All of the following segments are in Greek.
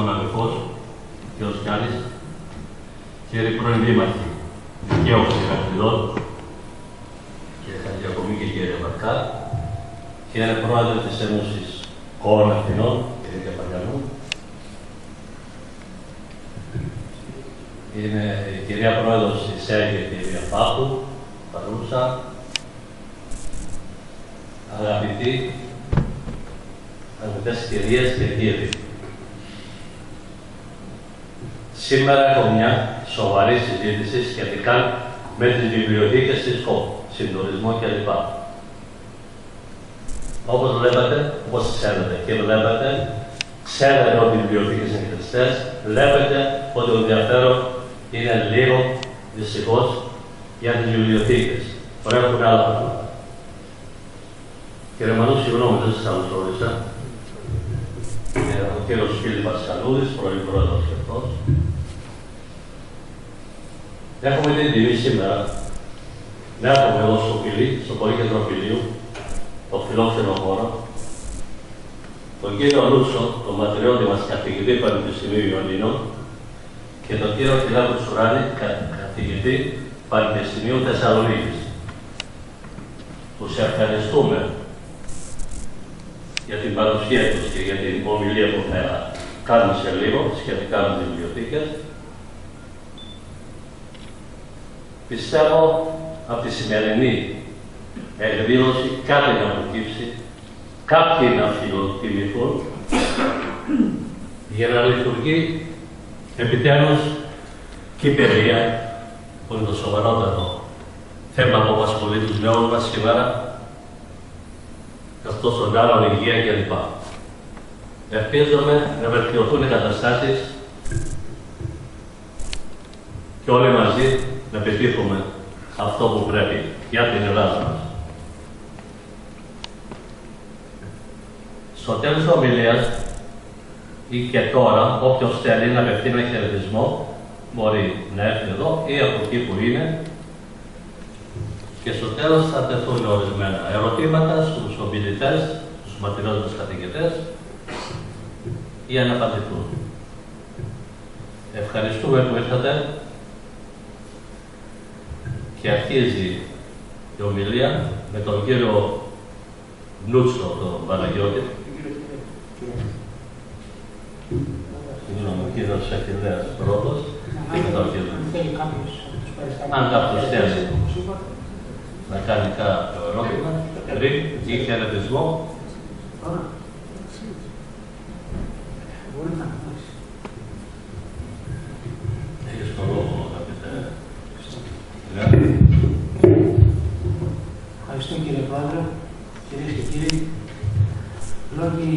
τον αδελφός, κ. Κιάλης, κύριε πρώην Δήμαρχοι, δικαίωμα Ηρακλειών, κύριε Χατζιακομή και κύριε Βαρκά, κύριε Πρόεδρε της Ένωσης Χώρων Αθηνών, κύριε Καπαγιανού, είναι η κυρία Πρόεδρος της ΕΚΕ, κυρία Πάπου, παρούσα, αγαπητές κυρίες και κύριοι. Σήμερα έχω μια σοβαρή συζήτηση σχετικά με τις βιβλιοθήκες της ΚΟΠ, συντονισμό κλπ. Όπως βλέπετε, όπως ξέρετε και βλέπετε, ξέρετε ότι οι βιβλιοθήκες είναι κλειστές, βλέπετε ότι το ενδιαφέρον είναι λίγο, δυστυχώς, για τις βιβλιοθήκες. Έχουν άλλα πράγματα. Κύριε Μανού, συγγνώμη, δεν σας καλωσόρισα. Ο κύριος Φίλιππ Πασχαλούδης, πρώην πρόεδρος και αυτός. Έχουμε την τιμή σήμερα να έχουμε εδώ στο Πολύκεντρο Φιλίου, το φιλόξενο χώρο, τον κύριο Λούτσο, τον ματριώτη μας καθηγητή Πανεπιστημίου Ιωνίνων, και τον κύριο Φιλάκο Τσουράνη, καθηγητή Πανεπιστημίου Θεσσαλονίκης. Τους ευχαριστούμε για την παρουσία τους και για την ομιλία που θα κάνουν σε λίγο σχετικά με τις βιβλιοθήκες. Πιστεύω από τη σημερινή εκδήλωση κάτι να προκύψει, κάποιοι να φιλοτιμηθούν για να λειτουργεί επιτέλους και η παιδεία, που είναι το σοβαρότερο θέμα που απασχολεί τους νέους μας σήμερα, καθώς τον άλλον υγεία κλπ. Ελπίζομαι να βελτιωθούν οι καταστάσεις και όλοι μαζί να πετύχουμε αυτό που πρέπει για την Ελλάδα μας. Στο τέλος της ομιλίας ή και τώρα, όποιος θέλει να απευθύνει ένα χαιρετισμό, μπορεί να έρθει εδώ ή από εκεί που είναι, και στο τέλος θα τεθούν ορισμένα ερωτήματα στους ομιλητές, στους ματιρώδες καθηγητές, για να απαντηθούν. Ευχαριστούμε που ήρθατε και αρχίζει η ομιλία με τον κύριο Νούτσο, τον Παναγιώτη. Συγγνώμη, ο κύριος Σαχιδέας πρώτος και μετά ο κύριος. Αν κάποιος θέλει να κάνει κάποιο ερώτημα, ή χαιρετισμό. Έχεις το λόγο, αγαπητέ. Ευχαριστώ κύριε Πρόεδρε, κυρίες και κύριοι. Λόγοι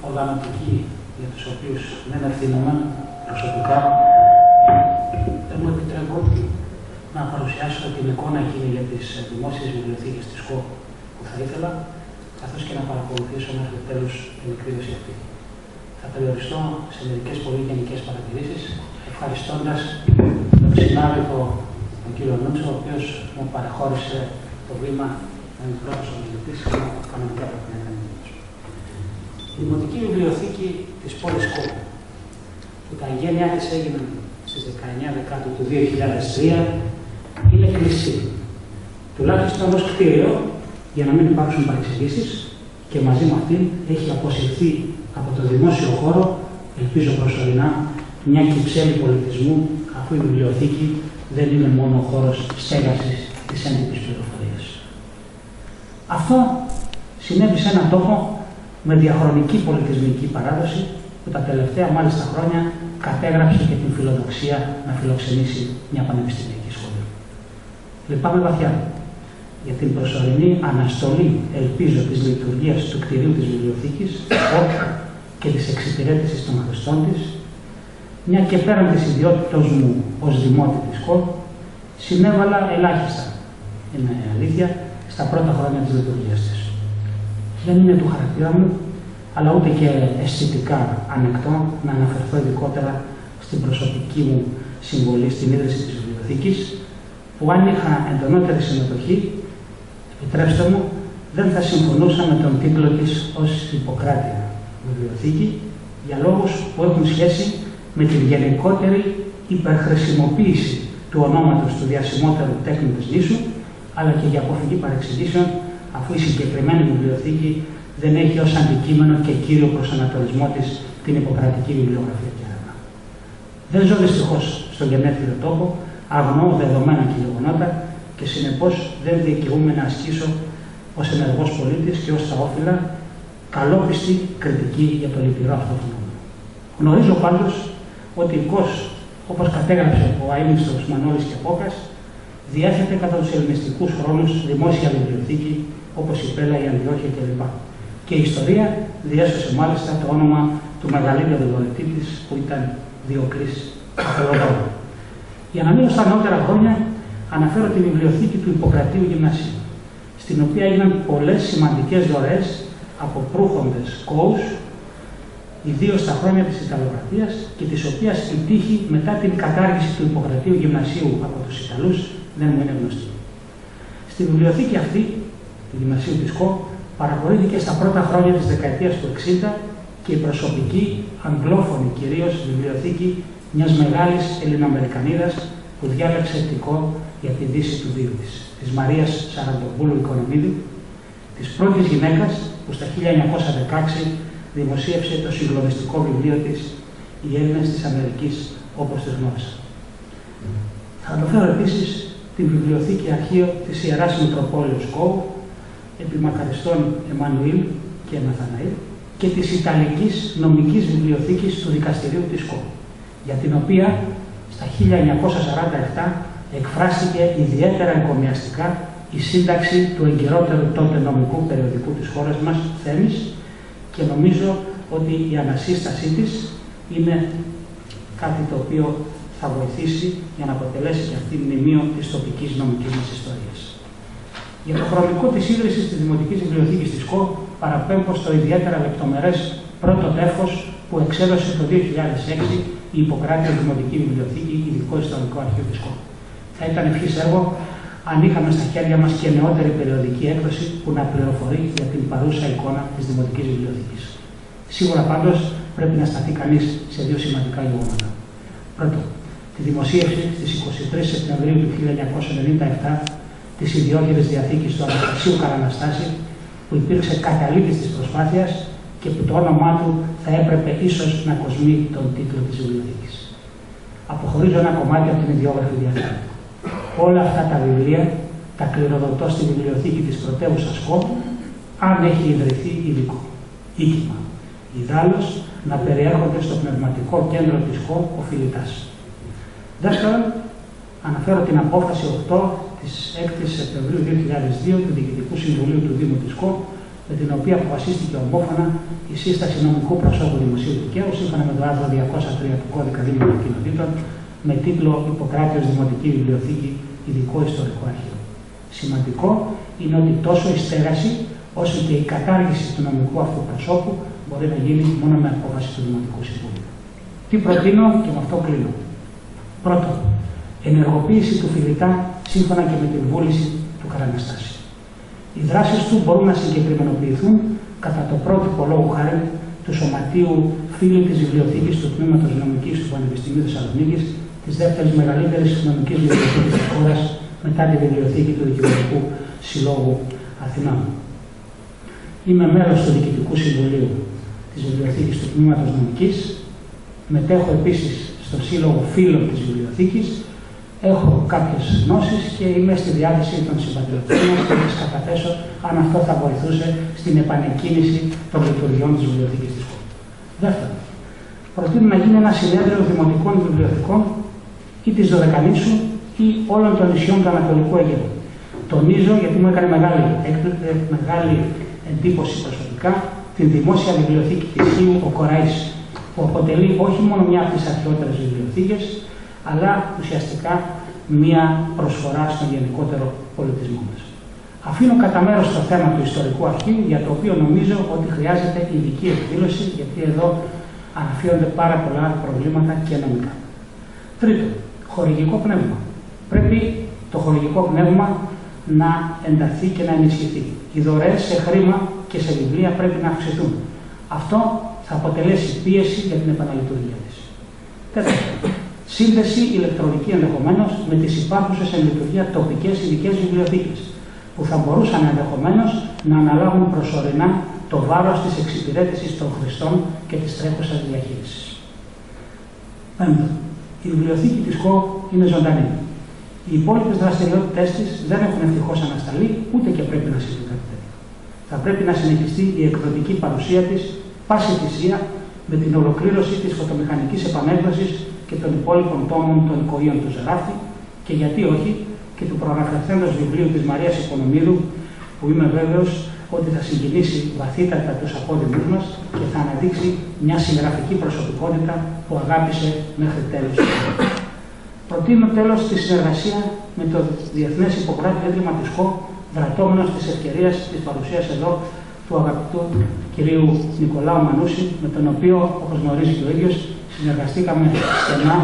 οργανωτικοί για τους οποίους δεν ευθύνομαι προσωπικά, δεν μου επιτρέπω να παρουσιάσω την εικόνα εκείνη για τις δημόσιες βιβλιοθήκες της ΚΟΠ που θα ήθελα, καθώς και να παρακολουθήσω μέχρι τέλους την εκδήλωση αυτή. Θα περιοριστώ σε μερικές πολύ γενικές παρατηρήσεις, ευχαριστώντας τον συνάδελφο, τον κύριο Νούτσο, ο οποίος μου παραχώρησε το βήμα να είναι πρώτος ομιλητής και κανονικά πρέπει να κάνει. Η Δημοτική Βιβλιοθήκη της πόλης ΚΟΠ, που τα εγγένειά της έγιναν στις 19 Δεκάτου του 2003, είναι κλειστή. Τουλάχιστον ως κτίριο, για να μην υπάρξουν παρεξηγήσεις, και μαζί με αυτήν έχει αποσυρθεί από το δημόσιο χώρο, ελπίζω προσωρινά, μια κυψέλη πολιτισμού, αφού η βιβλιοθήκη δεν είναι μόνο ο χώρος στέγασης της έντυπης πληροφορίας. Αυτό συνέβη σε έναν τόπο με διαχρονική πολιτισμική παράδοση, που τα τελευταία μάλιστα χρόνια κατέγραψε και την φιλοδοξία να φιλοξενήσει μια πανεπιστημιακή σχολή. Λυπάμαι βαθιά για την προσωρινή αναστολή, ελπίζω, της λειτουργίας του κτηρίου της βιβλιοθήκης και της εξυπηρέτησης των χρηστών της, μια και πέραν της ιδιότητος μου ως δημότη της ΚΟΠ, συνέβαλα ελάχιστα, είναι αλήθεια, στα πρώτα χρόνια της λειτουργίας της. Δεν είναι του χαρακτήρα μου, αλλά ούτε και αισθητικά ανεκτό να αναφερθώ ειδικότερα στην προσωπική μου συμβολή στην ίδρυση της βιβλιοθήκης, που αν είχα εντονότερη συμμετοχή, επιτρέψτε μου, δεν θα συμφωνούσα με τον τίτλο της ως Ιπποκράτεια βιβλιοθήκη, για λόγους που έχουν σχέση με την γενικότερη υπερχρησιμοποίηση του ονόματος του διασημότερου τέκνου της νήσου, αλλά και για αποφυγή παρεξηγήσεων, αφού η συγκεκριμένη βιβλιοθήκη δεν έχει ως αντικείμενο και κύριο προσανατολισμό της την υποκρατική βιβλιογραφία και έρευνα. Δεν ζω δυστυχώς στον γενέθλιο τόπο, αγνοώ δεδομένα και γεγονότα και συνεπώς δεν δικαιούμαι να ασκήσω ως ενεργός πολίτης και ως τα όφυλα καλόπιστη κριτική για το λυπηρό αυτό φαινόμενο. Γνωρίζω πάντως ότι η ΚΟΣ, όπως κατέγραψε ο αείμνηστος Μανώλης Κεπόκας, διέθετε κατά τους ελληνιστικούς χρόνους δημόσια βιβλιοθήκη όπως η Πέλα, η Αντιόχεια κλπ. Και η ιστορία διέσωσε μάλιστα το όνομα του μεγαλύτερου δωρετή της που ήταν Διοκλής Απολοδόρου. Για να μείνω στα νεότερα χρόνια, αναφέρω τη βιβλιοθήκη του Ιπποκρατίου Γυμνασίου, στην οποία έγιναν πολλές σημαντικές δωρεές από προύχοντες κόους, ιδίως στα χρόνια της Ιταλοκρατίας, και της οποίας η τύχη μετά την κατάργηση του Ιπποκρατίου Γυμνασίου από τους Ιταλούς δεν μου είναι γνωστή. Στη βιβλιοθήκη αυτή, του Γυμνασίου της ΚΟ, παραχωρήθηκε στα πρώτα χρόνια της δεκαετίας του 60 και η προσωπική, αγγλόφωνη κυρίως, βιβλιοθήκη μιας μεγάλης Ελληνοαμερικανίδας που διάλεξε ετικό για τη δύση του βίου της Μαρίας Σαραντοπούλου Οικονομίδου, της πρώτης γυναίκας που στα 1916 δημοσίευσε το συγκλονιστικό βιβλίο της «Οι Έλληνες της Αμερικής όπως τις γνώρισα». Θα αναφέρω επίσης την βιβλιοθήκη αρχείο της Ιεράς Μητροπόλεως Κόου, επί μακαριστών Εμμανουήλ και Ναθαναήλ, και της Ιταλικής Νομικής Βιβλιοθήκης του Δικαστηρίου της ΚΟ, για την οποία στα 1947 εκφράστηκε ιδιαίτερα εγκομιαστικά η σύνταξη του εγκυρότερου τότε νομικού περιοδικού της χώρας μας, Θέμης, και νομίζω ότι η ανασύστασή της είναι κάτι το οποίο θα βοηθήσει για να αποτελέσει και αυτή μνημείο της τοπικής νομικής μας ιστορίας. Για το χρονικό της ίδρυσης της Δημοτικής Βιβλιοθήκης της ΚΟ παραπέμπω στο ιδιαίτερα λεπτομερές πρώτο τεύχος που εξέδωσε το 2006 η Ιπποκράτεια Δημοτική Βιβλιοθήκη, ειδικό ιστορικό αρχείο της ΚΟ. Θα ήταν ευχής έργο αν είχαμε στα χέρια μας και νεότερη περιοδική έκδοση που να πληροφορεί για την παρούσα εικόνα της Δημοτικής Βιβλιοθήκης. Σίγουρα πάντως πρέπει να σταθεί κανείς σε δύο σημαντικά γεγονότα. Πρώτον, τη δημοσίευση στις 23 Σεπτεμβρίου του 1997 της ιδιόχειρης διαθήκης του Αναστασίου Καραναστάση, που υπήρξε καταλήτης της προσπάθειας και που το όνομά του θα έπρεπε ίσως να κοσμεί τον τίτλο της βιβλιοθήκης. Αποχωρίζω ένα κομμάτι από την ιδιόγραφη διαθήκη. Όλα αυτά τα βιβλία τα κληροδοτώ στη βιβλιοθήκη της πρωτεύουσας ΚΟ, αν έχει ιδρυθεί ειδικό οίκημα. Ιδάλλως να περιέρχονται στο πνευματικό κέντρο της ΚΟ οφειλητάς. Δεύτερον, αναφέρω την απόφαση 8 της 6ης Σεπτεμβρίου 2002 του Διοικητικού Συμβουλίου του Δήμου της ΚΟ, με την οποία αποφασίστηκε ομόφωνα η σύσταση νομικού προσώπου δημοσίου δικαίου σύμφωνα με το άρθρο 203 του Κώδικα Δήμων και Κοινοτήτων με τίτλο Ιπποκράτειος Δημοτική Βιβλιοθήκη, ειδικό ιστορικό αρχείο. Σημαντικό είναι ότι τόσο η στέγαση όσο και η κατάργηση του νομικού αυτού προσώπου μπορεί να γίνει μόνο με απόφαση του Δημοτικού Συμβουλίου. Τι προτείνω και με αυτό κλείνω. Πρώτον, ενεργοποίηση του φοιτητά σύμφωνα και με την βούληση του Καραναστάση. Οι δράσεις του μπορούν να συγκεκριμενοποιηθούν κατά το πρότυπο λόγου χάρη του Σωματείου Φίλη της Βιβλιοθήκης του Τμήματος Νομικής του Πανεπιστημίου Θεσσαλονίκης, της δεύτερης μεγαλύτερης νομικής βιβλιοθήκης της χώρας μετά τη βιβλιοθήκη του Δικηγορικού Συλλόγου Αθηνών. Είμαι μέλος του Διοικητικού Συμβουλίου της Βιβλιοθήκης του Τμήματος Νομικής, μετέχω επίσης στο Σύλλογο Φίλων της Βιβλιοθήκης. Έχω κάποιες γνώσεις και είμαι στη διάθεση των συμπατριωτών μας και τις καταθέσω αν αυτό θα βοηθούσε στην επανεκκίνηση των λειτουργιών της βιβλιοθήκης της χώρας. Δεύτερον, προτείνω να γίνει ένα συνέδριο δημοτικών βιβλιοθηκών ή της Δωδεκανήσου ή όλων των νησιών του Ανατολικού Αιγαίου. Τονίζω, γιατί μου έκανε μεγάλη εντύπωση προσωπικά, την δημόσια βιβλιοθήκη της Χίου ο Κοραής, που αποτελεί όχι μόνο μια από τις αρχαιότερες βιβλιοθήκες, αλλά ουσιαστικά μία προσφορά στον γενικότερο πολιτισμό μας. Αφήνω κατά μέρος το θέμα του ιστορικού αρχείου, για το οποίο νομίζω ότι χρειάζεται ειδική εκδήλωση, γιατί εδώ αναφέρονται πάρα πολλά προβλήματα και νομικά. Τρίτον, χορηγικό πνεύμα. Πρέπει το χορηγικό πνεύμα να ενταθεί και να ενισχυθεί. Οι δωρεές σε χρήμα και σε βιβλία πρέπει να αυξηθούν. Αυτό θα αποτελέσει πίεση για την επαναλειτουργία της. Τέταρτον, σύνδεση ηλεκτρονική ενδεχομένως με τις υπάρχουσες εν λειτουργία τοπικές ειδικές βιβλιοθήκες, που θα μπορούσαν ενδεχομένως να αναλάβουν προσωρινά το βάρος της εξυπηρέτησης των χρηστών και της τρέχουσας διαχείρισης. Πέμπτον, η βιβλιοθήκη της ΚΟ είναι ζωντανή. Οι υπόλοιπες δραστηριότητες της δεν έχουν ευτυχώς ανασταλεί, ούτε και πρέπει να συμβεί κάτι τέτοιο. Θα πρέπει να συνεχιστεί η εκδοτική παρουσία της πάση θυσία με την ολοκλήρωση της φωτομηχανικής επανέκδοσης και των υπόλοιπων τόμων των οικοείων του Ζεράφτη και γιατί όχι και του προαναφερθέντος βιβλίου της Μαρίας Οικονομίδου, που είμαι βέβαιος ότι θα συγκινήσει βαθύτατα τους απόδημους μας και θα αναδείξει μια συγγραφική προσωπικότητα που αγάπησε μέχρι τέλους. Προτείνω τέλος τη συνεργασία με το Διεθνές Ιπποκράτη Ίδρυμα της ΚΟ, δρατώμενος της ευκαιρίας της παρουσίας εδώ του αγαπητού κυρίου Νικολάου Μανούση, με τον οποίο, όπως γνωρίζει και ο ίδιος, συνεργαστήκαμε στενά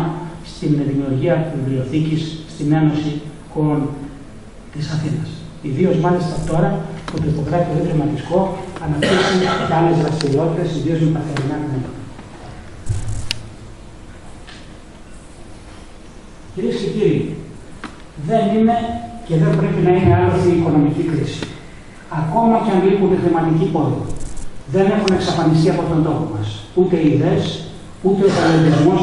στην δημιουργία βιβλιοθήκης στην Ένωση ΚΟ της Αθήνας. Ιδίως μάλιστα τώρα που το Ιπποκράτειο Ίδρυμα της ΚΟ αναπτύσσει και άλλες δραστηριότητες, ιδίως με καθημερινά θέματα. Κυρίες και κύριοι, δεν είναι και δεν πρέπει να είναι άλλωστε η οικονομική κρίση. Ακόμα και αν λείπουν οι χρηματικοί πόροι, δεν έχουν εξαφανιστεί από τον τόπο μας. Ούτε οι ιδέες, ούτε ο ταλαντισμός,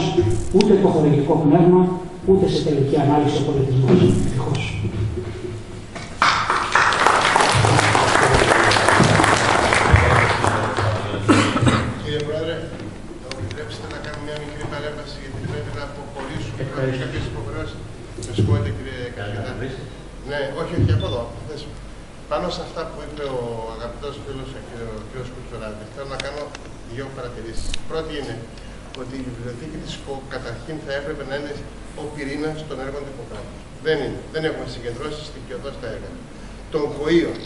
ούτε το χορηγικό πνεύμα, ούτε σε τελική ανάλυση ο πολιτισμός. Ευτυχώς. Κύριε Πρόεδρε, θα μου επιτρέψετε να κάνω μια μικρή παρέμβαση, γιατί πρέπει να αποχωρήσουμε κάποιες υποχρεώσεις. Με συγχωρείτε, κύριε Καθηγητά. Ναι, όχι, από εδώ. Πάνω σε αυτά που είπε ο αγαπητός φίλος ο κ. Κουτσουράκης, θέλω να κάνω δύο παρατηρήσεις. Η πρώτη είναι ότι η βιβλιοθήκη της ΚΟ καταρχήν θα έπρεπε να είναι ο πυρήνας των έργων του Ιπποκράτη. Δεν είναι. Δεν έχουμε συγκεντρώσει στοιχειοδός τα έργα. Των ΚΟΗων.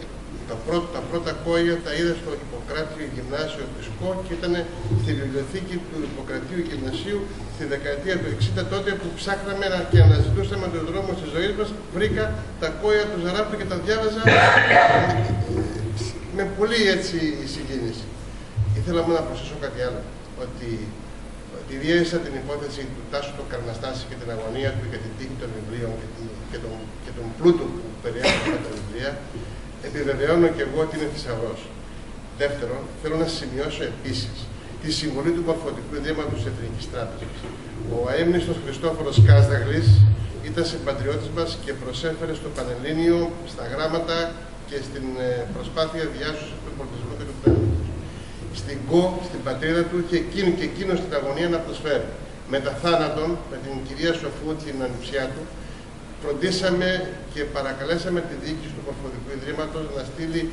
Τα πρώτα κόια τα είδα στο Ιπποκράτιο Γυμνάσιο της ΚΟ και ήταν στη βιβλιοθήκη του Ιπποκρατίου Γυμνασίου στη δεκαετία του 60, τότε που ψάχναμε και αναζητούσαμε τον δρόμο της ζωής μας. Βρήκα τα κόια του Ζαράπτου και τα διάβαζα με πολύ έτσι συγκίνηση. Ήθελα μόνο να προσθέσω κάτι άλλο, ότι επειδή έζησα την υπόθεση του Τάσου του Καρναστάση και την αγωνία του για την τύχη των βιβλίων και τον πλούτο που περιέχουν τα βιβλία, επιβεβαιώνω και εγώ ότι είναι θησαυρός. Δεύτερον, θέλω να σημειώσω επίσης τη συμβολή του Μορφωτικού Ιδρύματος της Εθνικής Τράπεζας. Ο αείμνηστος Χριστόφορος Κάσδαγλης ήταν συμπατριώτης μας και προσέφερε στο Πανελλήνιο, στα γράμματα και στην προσπάθεια διάσωσης του πολιτισμού και του πνεύματος. Στην ΚΟ, στην πατρίδα του, είχε και εκείνο στην αγωνία να προσφέρει. Μετά θάνατον, με την κυρία Σοφού, την ανιψιά του, φροντίσαμε και παρακαλέσαμε τη διοίκηση του Μορφωτικού Ιδρύματος να στείλει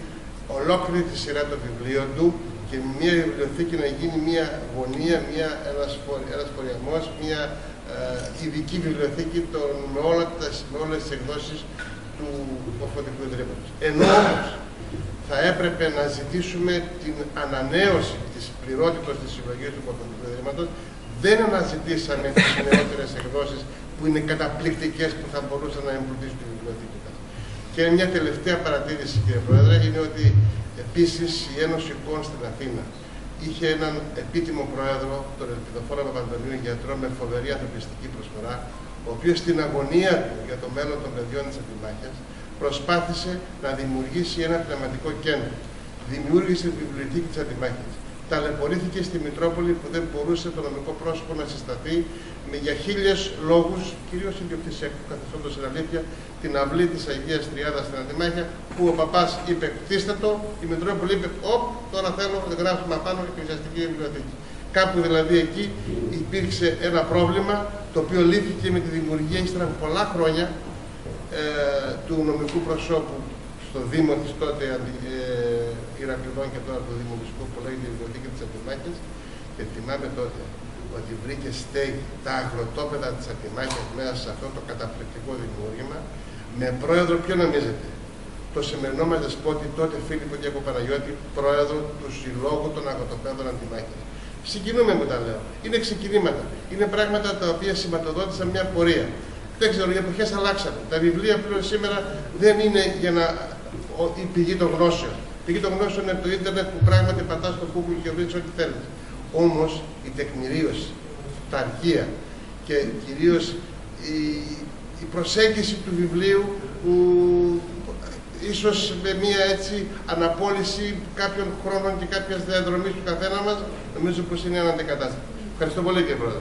ολόκληρη τη σειρά των βιβλίων του και μια βιβλιοθήκη να γίνει μια γωνία, ένας φοριαμός, μια ειδική βιβλιοθήκη με όλες τις εκδόσεις του Μορφωτικού Ιδρύματος. Ενώ όμως θα έπρεπε να ζητήσουμε την ανανέωση της πληρότητας της συλλογής του Μορφωτικού Ιδρύματος, δεν αναζητήσαμε τις νεότερες εκδόσεις που είναι καταπληκτικές, που θα μπορούσαν να εμπλουτίσουν τη βιβλιοθήκη μας. Και μια τελευταία παρατήρηση, κύριε Πρόεδρε, είναι ότι επίσης η Ένωση ΚΟΝ στην Αθήνα είχε έναν επίτιμο πρόεδρο, τον Ελπιδοφόρο Παπαντονίου, γιατρό με φοβερή ανθρωπιστική προσφορά, ο οποίος στην αγωνία του για το μέλλον των παιδιών της Αντιμάχιας προσπάθησε να δημιουργήσει ένα πνευματικό κέντρο. Δημιούργησε τη βιβλιοθήκη της Αντιμάχιας. Ταλαιπωρήθηκε στη Μητρόπολη που δεν μπορούσε το νομικό πρόσωπο να συσταθεί για 1000 λόγους, κυρίως ιδιοκτησιακού καθεστώτος, στην αλήθεια, την αυλή της Αγίας Τριάδας στην Αντιμάχια, που ο παπάς είπε χτίστε το, η Μητρόπολη είπε τώρα θέλω να γράψουμε απάνω εκκλησιαστική βιβλιοθήκη. Κάπου δηλαδή εκεί υπήρξε ένα πρόβλημα, το οποίο λύθηκε με τη δημιουργία ύστερα από πολλά χρόνια του νομικού προσώπου στο Δήμο της τότε Ηρακλειδών και τώρα του Δημοτικού, που λέγεται η Βιβλιοθήκη της Αντιμάχιας, και θυμάμαι τότε ότι βρήκε στέγη τα αγροτόπεδα της Αντιμάχιας μέσα σε αυτό το καταπληκτικό δημιούργημα, με πρόεδρο, ποιο νομίζετε, το σημερινό μας δεσπότη τότε Φίλιππο Κέκο Παναγιώτη, πρόεδρο του Συλλόγου των Αγροτοπέδων Αντιμάχιας. Συγκινούμε που τα λέω. Είναι ξεκινήματα. Είναι πράγματα τα οποία σηματοδότησαν μια πορεία. Δεν ξέρω, οι εποχές αλλάξανε. Τα βιβλία πλέον σήμερα δεν είναι για η πηγή των γνώσεων. Η πηγή των γνώσεων είναι το ίντερνετ που πράγματι πατάς στο Google και βρίσκεις ό,τι θέλεις. Όμως η τεκμηρίωση, τα αρχεία και κυρίως η προσέγγιση του βιβλίου που ίσως με μία έτσι αναπόλυση κάποιων χρόνων και κάποιας διαδρομής του καθένα μας, νομίζω πως είναι ένα αντικατάστατο. Ευχαριστώ πολύ, κύριε Πρόεδρε.